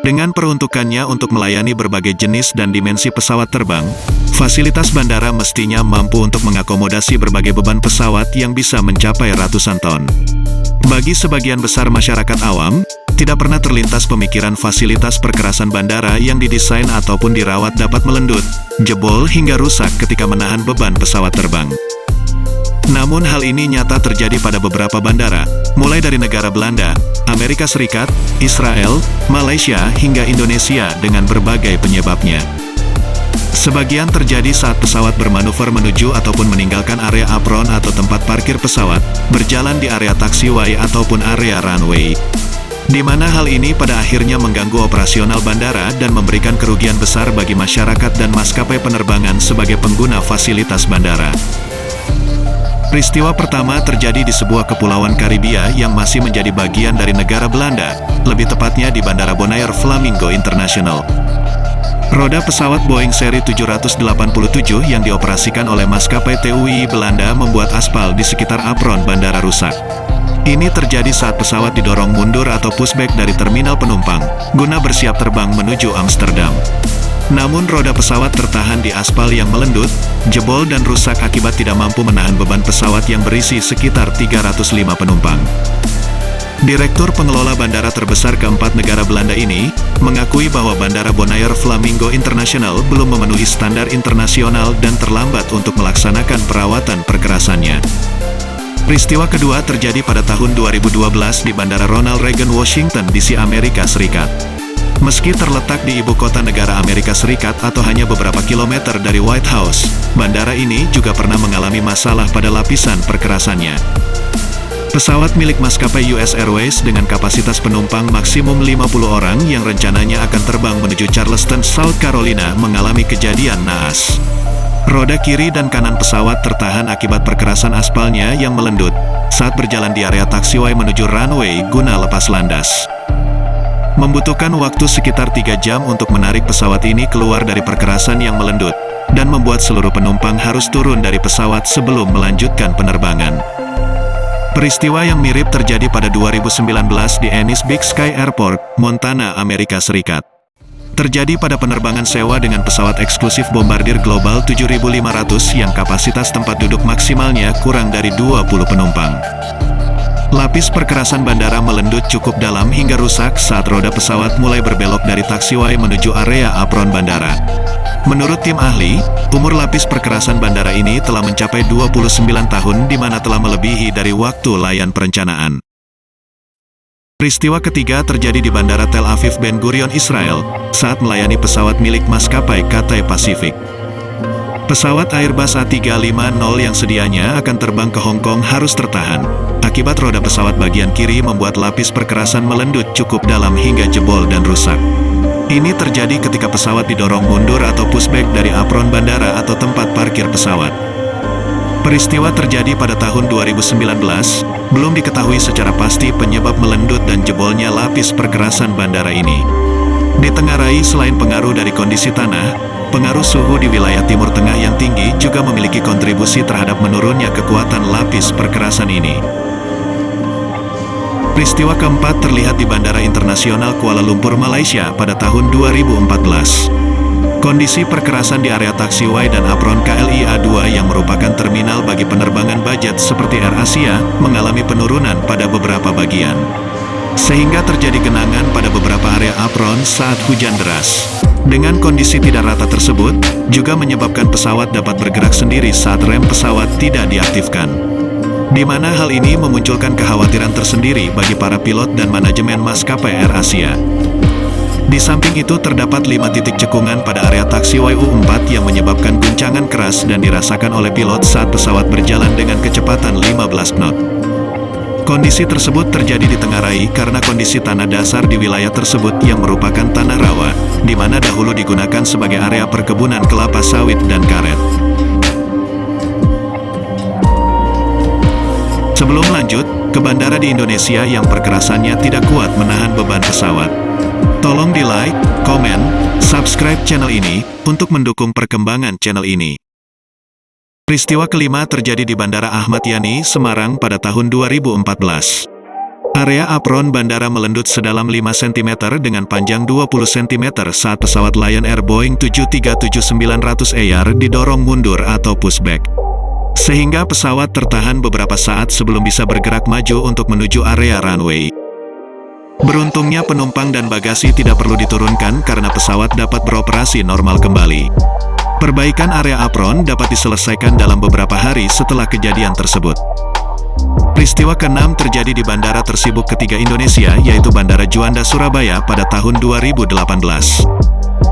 Dengan peruntukannya untuk melayani berbagai jenis dan dimensi pesawat terbang, fasilitas bandara mestinya mampu untuk mengakomodasi berbagai beban pesawat yang bisa mencapai ratusan ton. Bagi sebagian besar masyarakat awam, tidak pernah terlintas pemikiran fasilitas perkerasan bandara yang didesain ataupun dirawat dapat melendut, jebol hingga rusak ketika menahan beban pesawat terbang. Namun hal ini nyata terjadi pada beberapa bandara, mulai dari negara Belanda, Amerika Serikat, Israel, Malaysia, hingga Indonesia dengan berbagai penyebabnya. Sebagian terjadi saat pesawat bermanuver menuju ataupun meninggalkan area apron atau tempat parkir pesawat, berjalan di area taxiway ataupun area runway. Di mana hal ini pada akhirnya mengganggu operasional bandara dan memberikan kerugian besar bagi masyarakat dan maskapai penerbangan sebagai pengguna fasilitas bandara. Peristiwa pertama terjadi di sebuah kepulauan Karibia yang masih menjadi bagian dari negara Belanda, lebih tepatnya di Bandara Bonaire Flamingo International. Roda pesawat Boeing seri 787 yang dioperasikan oleh maskapai TUI Belanda membuat aspal di sekitar apron bandara rusak. Ini terjadi saat pesawat didorong mundur atau pushback dari terminal penumpang, guna bersiap terbang menuju Amsterdam. Namun roda pesawat tertahan di aspal yang melendut, jebol dan rusak akibat tidak mampu menahan beban pesawat yang berisi sekitar 305 penumpang. Direktur pengelola bandara terbesar keempat negara Belanda ini, mengakui bahwa Bandara Bonaire Flamingo International belum memenuhi standar internasional dan terlambat untuk melaksanakan perawatan perkerasannya. Peristiwa kedua terjadi pada tahun 2012 di Bandara Ronald Reagan Washington DC Amerika Serikat. Meski terletak di ibu kota negara Amerika Serikat atau hanya beberapa kilometer dari White House, bandara ini juga pernah mengalami masalah pada lapisan perkerasannya. Pesawat milik maskapai US Airways dengan kapasitas penumpang maksimum 50 orang yang rencananya akan terbang menuju Charleston, South Carolina mengalami kejadian naas. Roda kiri dan kanan pesawat tertahan akibat perkerasan aspalnya yang melendut saat berjalan di area taxiway menuju runway guna lepas landas. Membutuhkan waktu sekitar 3 jam untuk menarik pesawat ini keluar dari perkerasan yang melendut, dan membuat seluruh penumpang harus turun dari pesawat sebelum melanjutkan penerbangan. Peristiwa yang mirip terjadi pada 2019 di Ennis Big Sky Airport, Montana, Amerika Serikat. Terjadi pada penerbangan sewa dengan pesawat eksklusif Bombardier Global 7500 yang kapasitas tempat duduk maksimalnya kurang dari 20 penumpang. Lapis perkerasan bandara melendut cukup dalam hingga rusak saat roda pesawat mulai berbelok dari taxiway menuju area apron bandara. Menurut tim ahli, umur lapis perkerasan bandara ini telah mencapai 29 tahun di mana telah melebihi dari waktu layan perencanaan. Peristiwa ketiga terjadi di Bandara Tel Aviv Ben Gurion, Israel, saat melayani pesawat milik maskapai Cathay Pacific. Pesawat Airbus A350 yang sedianya akan terbang ke Hong Kong harus tertahan. Akibat roda pesawat bagian kiri membuat lapis perkerasan melendut cukup dalam hingga jebol dan rusak. Ini terjadi ketika pesawat didorong mundur atau pushback dari apron bandara atau tempat parkir pesawat. Peristiwa terjadi pada tahun 2019, belum diketahui secara pasti penyebab melendut dan jebolnya lapis perkerasan bandara ini. Ditengarai selain pengaruh dari kondisi tanah, pengaruh suhu di wilayah Timur Tengah yang tinggi juga memiliki kontribusi terhadap menurunnya kekuatan lapis perkerasan ini. Peristiwa keempat terlihat di Bandara Internasional Kuala Lumpur, Malaysia pada tahun 2014. Kondisi perkerasan di area taxiway dan apron KLIA-2 yang merupakan terminal bagi penerbangan budget seperti AirAsia mengalami penurunan pada beberapa bagian. Sehingga terjadi genangan pada beberapa area apron saat hujan deras. Dengan kondisi tidak rata tersebut, juga menyebabkan pesawat dapat bergerak sendiri saat rem pesawat tidak diaktifkan. Di mana hal ini memunculkan kekhawatiran tersendiri bagi para pilot dan manajemen maskapai AirAsia. Di samping itu terdapat 5 titik cekungan pada area taxiway U4 yang menyebabkan guncangan keras dan dirasakan oleh pilot saat pesawat berjalan dengan kecepatan 15 knot. Kondisi tersebut terjadi ditengarai karena kondisi tanah dasar di wilayah tersebut yang merupakan tanah rawa, di mana dahulu digunakan sebagai area perkebunan kelapa sawit dan karet. Sebelum lanjut, ke bandara di Indonesia yang perkerasannya tidak kuat menahan beban pesawat. Tolong di like, komen, subscribe channel ini, untuk mendukung perkembangan channel ini. Peristiwa kelima terjadi di Bandara Ahmad Yani, Semarang pada tahun 2014. Area apron bandara melendut sedalam 5 cm dengan panjang 20 cm saat pesawat Lion Air Boeing 737-900 ER didorong mundur atau pushback. Sehingga pesawat tertahan beberapa saat sebelum bisa bergerak maju untuk menuju area runway. Beruntungnya penumpang dan bagasi tidak perlu diturunkan karena pesawat dapat beroperasi normal kembali. Perbaikan area apron dapat diselesaikan dalam beberapa hari setelah kejadian tersebut. Peristiwa ke-6 terjadi di bandara tersibuk ketiga Indonesia, yaitu Bandara Juanda Surabaya pada tahun 2018.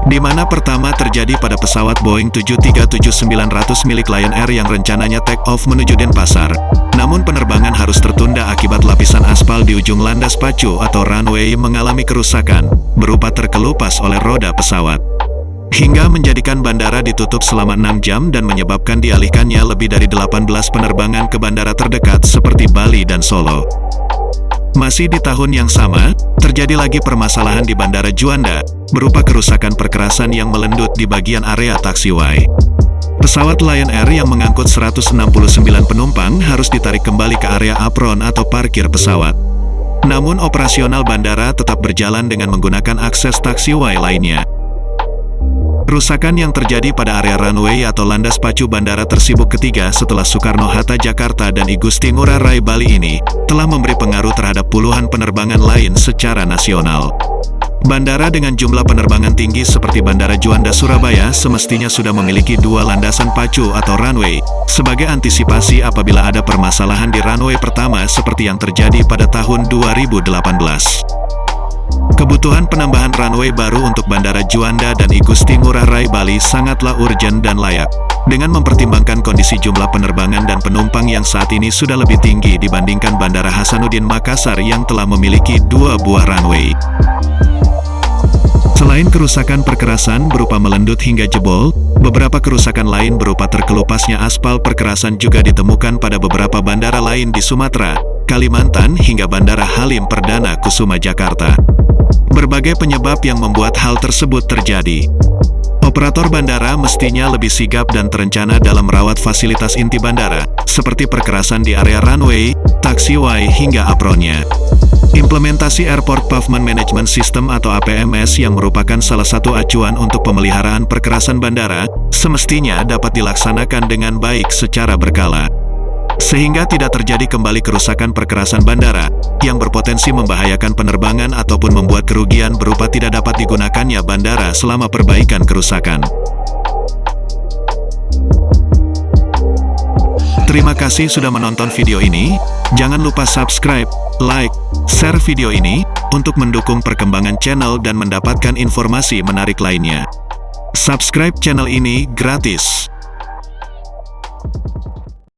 Di mana pertama terjadi pada pesawat Boeing 737-900 milik Lion Air yang rencananya take off menuju Denpasar. Namun penerbangan harus tertunda akibat lapisan aspal di ujung landas pacu atau runway mengalami kerusakan, berupa terkelupas oleh roda pesawat. Hingga menjadikan bandara ditutup selama 6 jam dan menyebabkan dialihkannya lebih dari 18 penerbangan ke bandara terdekat seperti Bali dan Solo. Masih di tahun yang sama, terjadi lagi permasalahan di Bandara Juanda, berupa kerusakan perkerasan yang melendut di bagian area taxiway. Pesawat Lion Air yang mengangkut 169 penumpang harus ditarik kembali ke area apron atau parkir pesawat. Namun operasional bandara tetap berjalan dengan menggunakan akses taxiway lainnya. Kerusakan yang terjadi pada area runway atau landas pacu bandara tersibuk ketiga setelah Soekarno-Hatta Jakarta dan I Gusti Ngurah Rai Bali ini telah memberi pengaruh terhadap puluhan penerbangan lain secara nasional. Bandara dengan jumlah penerbangan tinggi seperti Bandara Juanda Surabaya semestinya sudah memiliki 2 landasan pacu atau runway, sebagai antisipasi apabila ada permasalahan di runway pertama seperti yang terjadi pada tahun 2018. Kebutuhan penambahan runway baru untuk Bandara Juanda dan I Gusti Ngurah Rai Bali sangatlah urgent dan layak, dengan mempertimbangkan kondisi jumlah penerbangan dan penumpang yang saat ini sudah lebih tinggi dibandingkan Bandara Hasanuddin Makassar yang telah memiliki 2 buah runway. Selain kerusakan perkerasan berupa melendut hingga jebol, beberapa kerusakan lain berupa terkelupasnya aspal perkerasan juga ditemukan pada beberapa bandara lain di Sumatera, Kalimantan hingga Bandara Halim Perdana Kusuma Jakarta. Berbagai penyebab yang membuat hal tersebut terjadi. Operator bandara mestinya lebih sigap dan terencana dalam merawat fasilitas inti bandara, seperti perkerasan di area runway, taxiway hingga apronnya. Implementasi Airport Pavement Management System atau APMS yang merupakan salah satu acuan untuk pemeliharaan perkerasan bandara, semestinya dapat dilaksanakan dengan baik secara berkala. Sehingga tidak terjadi kembali kerusakan perkerasan bandara, yang berpotensi membahayakan penerbangan ataupun membuat kerugian berupa tidak dapat digunakannya bandara selama perbaikan kerusakan. Terima kasih sudah menonton video ini, jangan lupa subscribe, like, share video ini, untuk mendukung perkembangan channel dan mendapatkan informasi menarik lainnya. Subscribe channel ini gratis.